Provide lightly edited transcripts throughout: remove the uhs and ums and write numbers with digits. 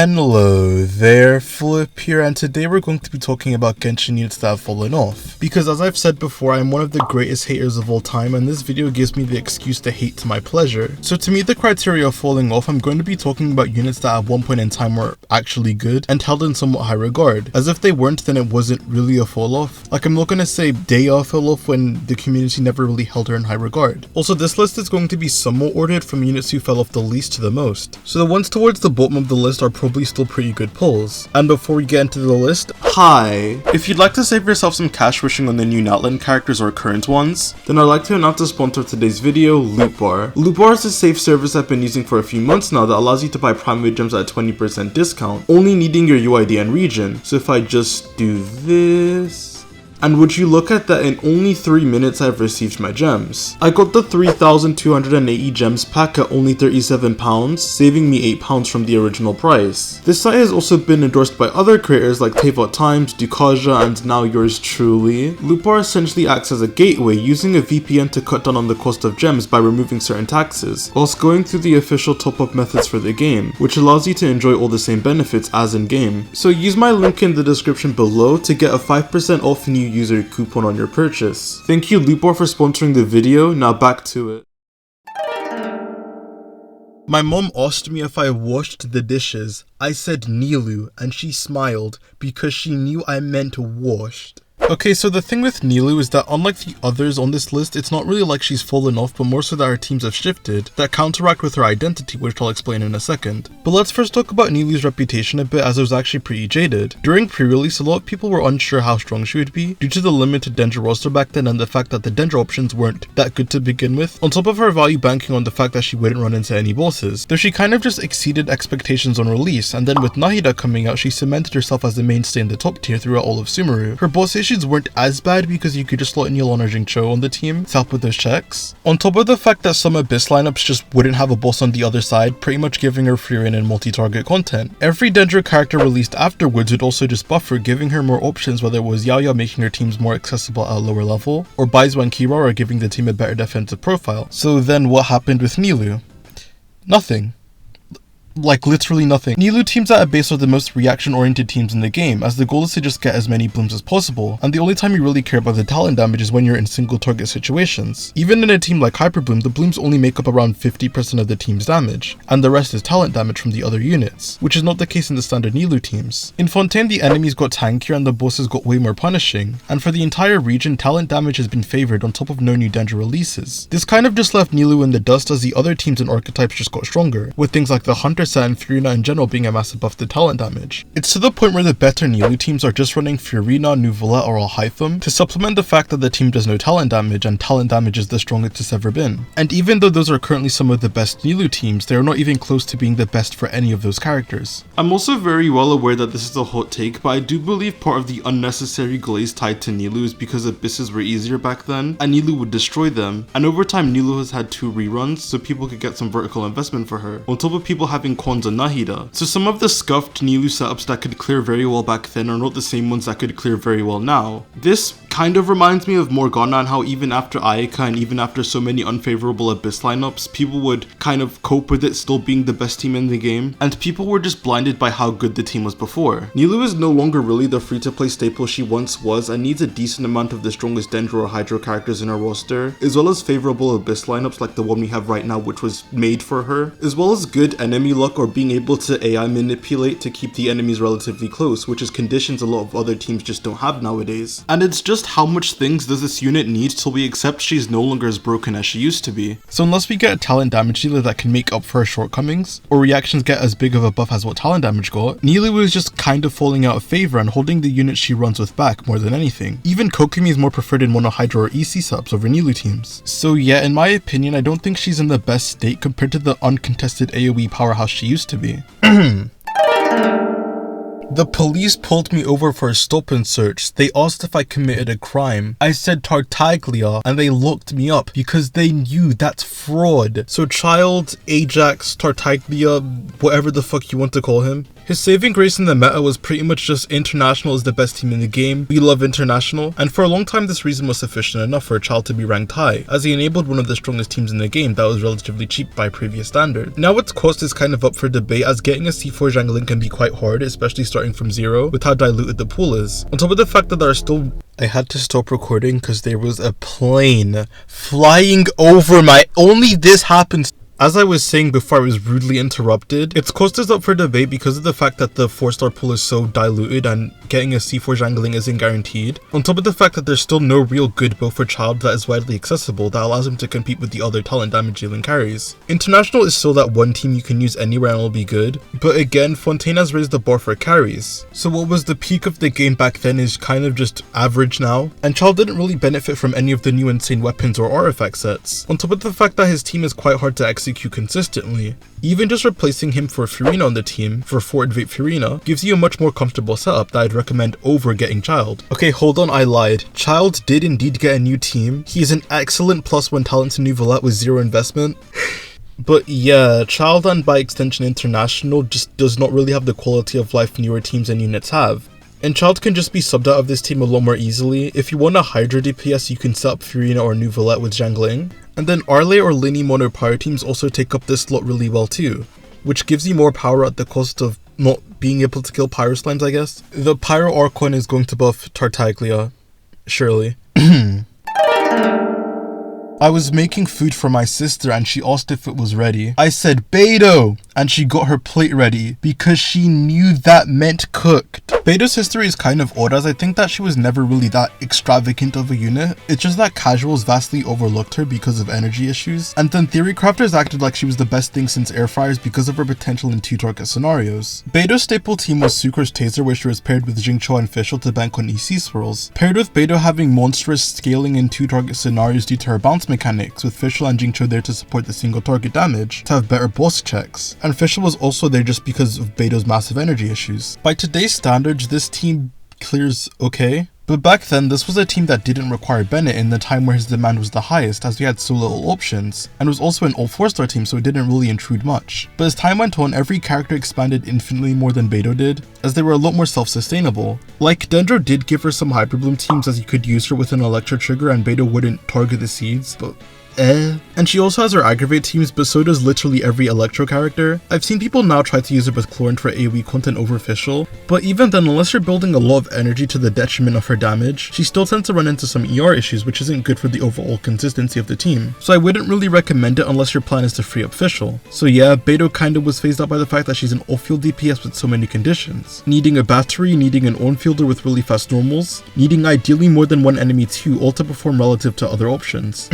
Hello there, Flip here, and today we're going to be talking about Genshin units that have fallen off. Because as I've said before, I'm one of the greatest haters of all time, and this video gives me the excuse to hate to my pleasure. So to meet the criteria of falling off, I'm going to be talking about units that at one point in time were actually good and held in somewhat high regard. As if they weren't, then it wasn't really a fall off. Like, I'm not going to say Daya fell off when the community never really held her in high regard. Also, this list is going to be somewhat ordered from units who fell off the least to the most. So the ones towards the bottom of the list are probably still pretty good pulls. And before we get into the list, hi! If you'd like to save yourself some cash wishing on the new Natlan characters or current ones, then I'd like to announce the sponsor of today's video, Loot Bar. Loot Bar is a safe service I've been using for a few months now that allows you to buy primary gems at a 20% discount, only needing your UID and region. So if I just do this, and would you look at that, in only 3 minutes I've received my gems. I got the 3,280 gems pack at only £37, saving me £8 from the original price. This site has also been endorsed by other creators like Tavot Times, Dukaja, and now yours truly. Loot Bar essentially acts as a gateway, using a VPN to cut down on the cost of gems by removing certain taxes, whilst going through the official top-up methods for the game, which allows you to enjoy all the same benefits as in-game. So use my link in the description below to get a 5% off new user coupon on your purchase. Thank you Loot Bar for sponsoring the video, now back to it. My mom asked me if I washed the dishes. I said Nilu, and she smiled because she knew I meant washed. Okay, so the thing with Nilu is that unlike the others on this list, it's not really like she's fallen off, but more so that her teams have shifted that counteract with her identity, which I'll explain in a second. But let's first talk about Nilu's reputation a bit, as it was actually pretty jaded. During pre-release, a lot of people were unsure how strong she would be due to the limited Dendra roster back then and the fact that the Dendra options weren't that good to begin with, on top of her value banking on the fact that she wouldn't run into any bosses. Though she kind of just exceeded expectations on release, and then with Nahida coming out, she cemented herself as the mainstay in the top tier throughout all of Sumeru. Her boss issues weren't as bad because you could just slot in Yolana Jingcho on the team to help with those checks. On top of the fact that some Abyss lineups just wouldn't have a boss on the other side, pretty much giving her free reign and multi-target content. Every Dendra character released afterwards would also just buff her, giving her more options, whether it was Yaya making her teams more accessible at a lower level, or Baizu and Kirara giving the team a better defensive profile. So then what happened with Nilu? Nothing. Like, literally nothing. Nilu teams at a base are the most reaction-oriented teams in the game, as the goal is to just get as many blooms as possible, and the only time you really care about the talent damage is when you're in single-target situations. Even in a team like Hyperbloom, the blooms only make up around 50% of the team's damage, and the rest is talent damage from the other units, which is not the case in the standard Nilu teams. In Fontaine, the enemies got tankier and the bosses got way more punishing, and for the entire region, talent damage has been favoured on top of no new Dendra releases. This kind of just left Nilu in the dust as the other teams and archetypes just got stronger, with things like the Hunter set and Furina in general being a massive buff to talent damage. It's to the point where the better Nilu teams are just running Furina, Nuvola, or Alhaitham to supplement the fact that the team does no talent damage, and talent damage is the strongest it's ever been. And even though those are currently some of the best Nilu teams, they are not even close to being the best for any of those characters. I'm also very well aware that this is a hot take, but I do believe part of the unnecessary glaze tied to Nilu is because Abysses were easier back then, and Nilu would destroy them. And over time, Nilu has had 2 reruns, so people could get some vertical investment for her, on top of people having Quans and Nahida. So some of the scuffed Nilu setups that could clear very well back then are not the same ones that could clear very well now. This kind of reminds me of Morgana and how even after Ayaka and even after so many unfavorable Abyss lineups, people would kind of cope with it still being the best team in the game, and people were just blinded by how good the team was before. Nilu is no longer really the free-to-play staple she once was and needs a decent amount of the strongest Dendra or Hydro characters in her roster, as well as favorable Abyss lineups like the one we have right now, which was made for her, as well as good enemy luck or being able to AI manipulate to keep the enemies relatively close, which is conditions a lot of other teams just don't have nowadays. And it's just how much things does this unit need till we accept she's no longer as broken as she used to be. So unless we get a talent damage dealer that can make up for her shortcomings, or reactions get as big of a buff as what talent damage got, Nilu is just kind of falling out of favor and holding the unit she runs with back more than anything. Even Kokomi is more preferred in Mono Hydra or EC subs over Nilu teams. So yeah, in my opinion, I don't think she's in the best state compared to the uncontested AoE powerhouse she used to be. The police pulled me over for a stop and search. They asked if I committed a crime. I said Tartaglia and they looked me up because they knew that's fraud. So Child, Ajax, Tartaglia, whatever the fuck you want to call him, His saving grace in the meta was pretty much just International is the best team in the game, we love International, and for a long time this reason was sufficient enough for a child to be ranked high, as he enabled one of the strongest teams in the game that was relatively cheap by previous standards. Now its cost is kind of up for debate, as getting a C4 jungling can be quite hard, especially starting from zero, with how diluted the pool is. On top of the fact that there are still... I had to stop recording because there was a plane flying over my... Only this happens. As I was saying before I was rudely interrupted, its cost is up for debate because of the fact that the 4-star pool is so diluted and getting a C4 jungling isn't guaranteed. On top of the fact that there's still no real good build for Child that is widely accessible that allows him to compete with the other talent damage dealing carries. International is still that one team you can use anywhere and it'll be good, but again, Fontaine has raised the bar for carries. So what was the peak of the game back then is kind of just average now, and Child didn't really benefit from any of the new insane weapons or artifact sets. On top of the fact that his team is quite hard to execute consistently. Even just replacing him for Furina on the team, for Forward Vape Furina, gives you a much more comfortable setup that I'd recommend over getting Child. Okay, hold on, I lied. Child did indeed get a new team. He is an excellent +1 talent to New Valette with 0 investment. But yeah, Child and by extension International just does not really have the quality of life newer teams and units have. And Child can just be subbed out of this team a lot more easily. If you want a Hydra DPS, you can set up Furina or New Valette with jungling. And then Arlay or Linny Mono Pyro teams also take up this slot really well too, which gives you more power at the cost of not being able to kill Pyro Slimes, I guess. The Pyro Archon is going to buff Tartaglia, surely. I was making food for my sister and she asked if it was ready. I said, Beto! And she got her plate ready because she knew that meant cooked. Beto's history is kind of odd, as I think that she was never really that extravagant of a unit. It's just that casuals vastly overlooked her because of energy issues. And then Theory Crafters acted like she was the best thing since air fryers because of her potential in 2-target scenarios. Beto's staple team was Sucre's Taser, where she was paired with Jingcho and Fischl to bank on EC swirls. Paired with Beto having monstrous scaling in 2-target scenarios due to her bounce mechanics, with Fischl and Jingcho there to support the single target damage, to have better boss checks. And Fischl was also there just because of Beto's massive energy issues. By today's standards, this team clears okay. But back then, this was a team that didn't require Bennett in the time where his demand was the highest, as we had so little options, and was also an all 4-star team, so it didn't really intrude much. But as time went on, every character expanded infinitely more than Beto did, as they were a lot more self-sustainable. Like, Dendro did give her some Hyperbloom teams, as you could use her with an Electro trigger and Beto wouldn't target the seeds, but And she also has her Aggravate teams, but so does literally every Electro character. I've seen people now try to use her with Chlorine for AoE content over Fischl, but even then, unless you're building a lot of energy to the detriment of her damage, she still tends to run into some ER issues, which isn't good for the overall consistency of the team. So I wouldn't really recommend it unless your plan is to free up Fischl. So yeah, Beto kinda was phased out by the fact that she's an off-field DPS with so many conditions. Needing a battery, needing an on-fielder with really fast normals, needing ideally more than one enemy too, all to perform relative to other options.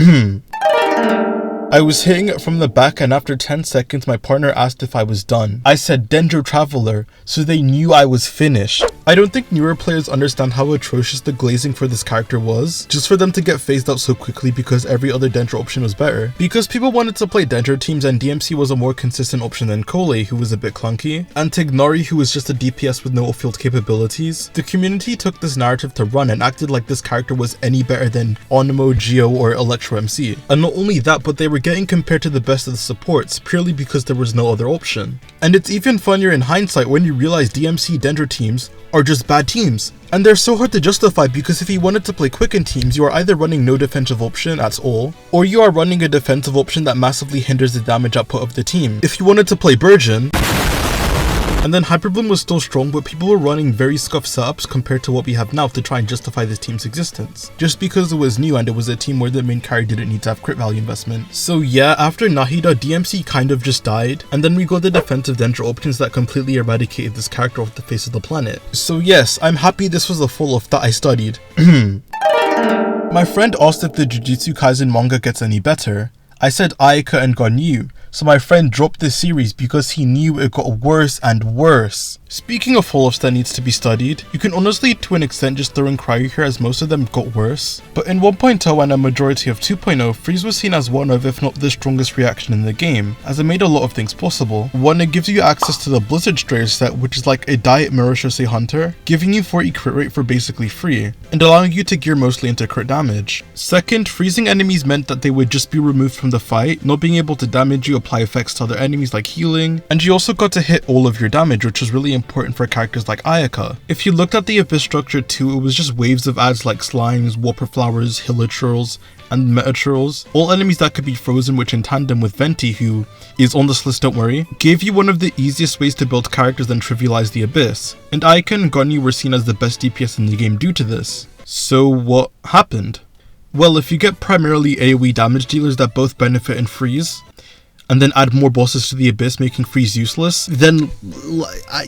I was hitting it from the back, and after 10 seconds my partner asked if I was done. I said Dendro Traveler, so they knew I was finished. I don't think newer players understand how atrocious the glazing for this character was, just for them to get phased out so quickly because every other Dendro option was better. Because people wanted to play Dendro teams, and DMC was a more consistent option than Cole, who was a bit clunky, and Tignari, who was just a DPS with no off-field capabilities. The community took this narrative to run and acted like this character was any better than Onmo, Geo, or Electro MC. And not only that, but they were getting compared to the best of the supports purely because there was no other option. And it's even funnier in hindsight when you realize DMC Dendro teams are just bad teams. And they're so hard to justify because if you wanted to play Quicken teams, you are either running no defensive option at all, or you are running a defensive option that massively hinders the damage output of the team. If you wanted to play Burgeon, and then Hyperbloom was still strong, but people were running very scuffed setups compared to what we have now to try and justify this team's existence, just because it was new and it was a team where the main carry didn't need to have crit value investment. So yeah, after Nahida, DMC kind of just died, and then we got the defensive Dendro options that completely eradicated this character off the face of the planet. So yes, I'm happy this was the fall-off that I studied. My friend asked if the Jujutsu Kaisen manga gets any better. I said Aika and Ganyu, so my friend dropped the series because he knew it got worse and worse. Speaking of fall-offs that needs to be studied, you can honestly to an extent just throw in Cryo here as most of them got worse. But in 1.0 and a majority of 2.0, Freeze was seen as one of, if not the strongest reaction in the game, as it made a lot of things possible. One, it gives you access to the Blizzard Strayer set, which is like a Diet Mirror Shosei Hunter, giving you 40 crit rate for basically free, and allowing you to gear mostly into crit damage. Second, freezing enemies meant that they would just be removed from the fight, not being able to damage you apply effects to other enemies like healing, and you also got to hit all of your damage, which was really important for characters like Ayaka. If you looked at the Abyss structure too, it was just waves of ads like slimes, whopper flowers, hilichurls, and metachurls, all enemies that could be frozen, which in tandem with Venti, who is on this list, don't worry, gave you one of the easiest ways to build characters and trivialize the Abyss, and Ayaka and Gonyu were seen as the best DPS in the game due to this. So what happened? Well, if you get primarily AoE damage dealers that both benefit and freeze, and then add more bosses to the Abyss making freeze useless, then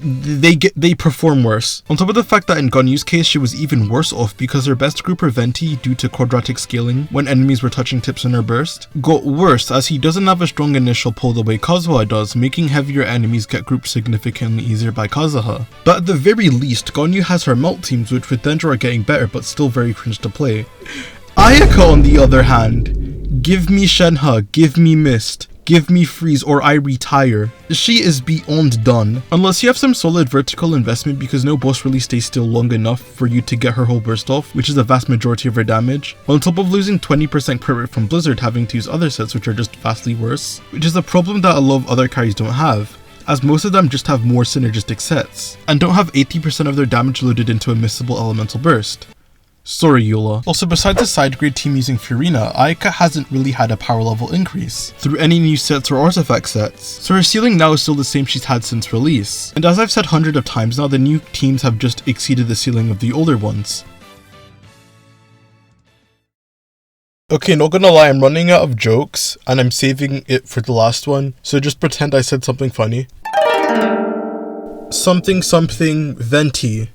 they perform worse. On top of the fact that in Gonyu's case she was even worse off because her best grouper Venti, due to quadratic scaling when enemies were touching tips in her burst, got worse as he doesn't have a strong initial pull the way Kazuha does, making heavier enemies get grouped significantly easier by Kazuha. But at the very least, Gonyu has her melt teams, which with Dendro are getting better but still very cringe to play. Ayaka on the other hand, give me Shenhe, give me Mist, give me freeze or I retire. She is beyond done. Unless you have some solid vertical investment because no boss really stays still long enough for you to get her whole burst off, which is the vast majority of her damage, on top of losing 20% crit rate from Blizzard, having to use other sets which are just vastly worse, which is a problem that a lot of other carries don't have, as most of them just have more synergistic sets, and don't have 80% of their damage loaded into a missable elemental burst. Sorry, Eula. Also, besides the side grade team using Furina, Ayaka hasn't really had a power level increase through any new sets or artifact sets, so her ceiling now is still the same she's had since release. And as I've said hundreds of times now, the new teams have just exceeded the ceiling of the older ones. Okay, not gonna lie, I'm running out of jokes, and I'm saving it for the last one, so just pretend I said something funny. Something Venti.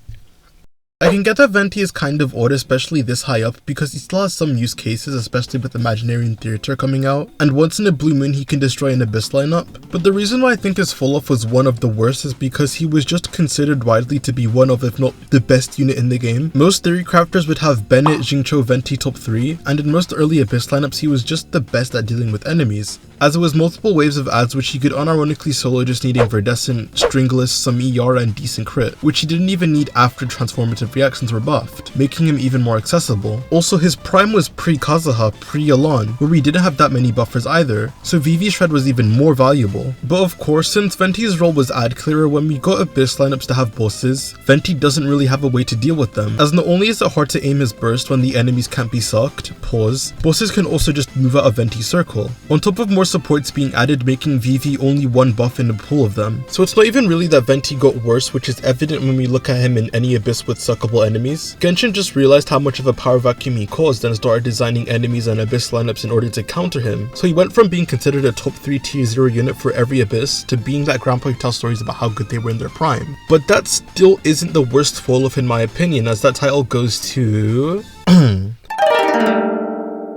I can get that Venti is kind of odd, especially this high up, because he still has some use cases, especially with Imaginarian Theater coming out, and once in a blue moon he can destroy an Abyss lineup. But the reason why I think his fall off was one of the worst is because he was just considered widely to be one of, if not the best unit in the game. Most theory crafters would have Bennett, Jingcho, Venti top 3, and in most early Abyss lineups he was just the best at dealing with enemies, as it was multiple waves of ads which he could unironically solo just needing Verdescent, Stringless, some ER, and decent crit, which he didn't even need after transformative reactions were buffed, making him even more accessible. Also, his prime was pre-Kazuha, pre-Elan, where we didn't have that many buffers either, so VV Shred was even more valuable. But of course, since Venti's role was ad clearer, when we got Abyss lineups to have bosses, Venti doesn't really have a way to deal with them, as not only is it hard to aim his burst when the enemies can't be sucked, bosses can also just move out of Venti's circle, on top of more supports being added, making VV only one buff in a pool of them. So it's not even really that Venti got worse, which is evident when we look at him in any Abyss with suckable enemies. Genshin just realized how much of a power vacuum he caused and started designing enemies and Abyss lineups in order to counter him. So he went from being considered a top 3 tier 0 unit for every Abyss to being that grandpa who tells stories about how good they were in their prime. But that still isn't the worst fall off in my opinion, as that title goes to...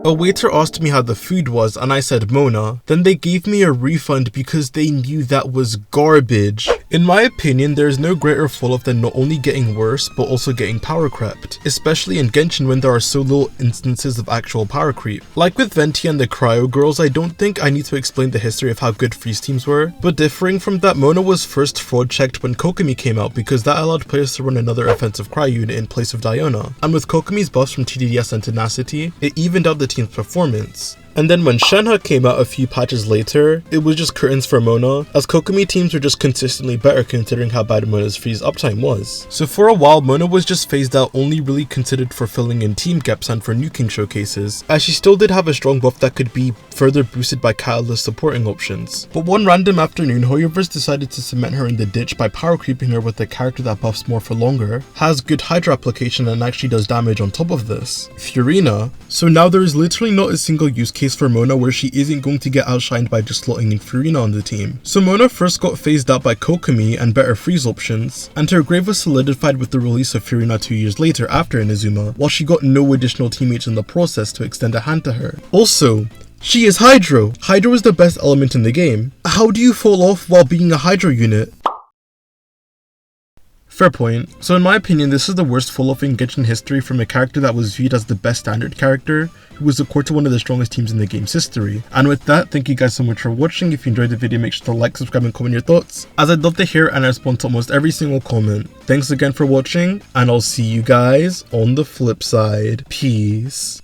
A waiter asked me how the food was and I said Mona. Then they gave me a refund because they knew that was garbage. In my opinion, there is no greater fall off than not only getting worse but also getting power crept, especially in Genshin when there are so little instances of actual power creep. Like with Venti and the Cryo Girls, I don't think I need to explain the history of how good freeze teams were, but differing from that, Mona was first fraud checked when Kokomi came out because that allowed players to run another offensive Cryo unit in place of Diona, and with Kokomi's buffs from TDDS and Tenacity, it evened out the team's performance. And then when Shenhe came out a few patches later, it was just curtains for Mona, as Kokomi teams were just consistently better considering how bad Mona's freeze uptime was. So for a while, Mona was just phased out, only really considered for filling in team gaps and for nuking showcases, as she still did have a strong buff that could be further boosted by Catalyst supporting options. But one random afternoon, Hoyoverse decided to cement her in the ditch by power creeping her with a character that buffs more for longer, has good Hydra application and actually does damage on top of this, Furina. So now there is literally not a single use case for Mona where she isn't going to get outshined by just slotting in Furina on the team. So Mona first got phased out by Kokomi and better freeze options, and her grave was solidified with the release of Furina 2 years later after Inazuma, while she got no additional teammates in the process to extend a hand to her. Also, she is Hydro! Hydro is the best element in the game. How do you fall off while being a Hydro unit? Fair point. So in my opinion, this is the worst fall off in Genshin history from a character that was viewed as the best standard character, who was a core to one of the strongest teams in the game's history. And with that, thank you guys so much for watching. If you enjoyed the video, make sure to like, subscribe, and comment your thoughts, as I'd love to hear and respond to almost every single comment. Thanks again for watching, and I'll see you guys on the flip side. Peace.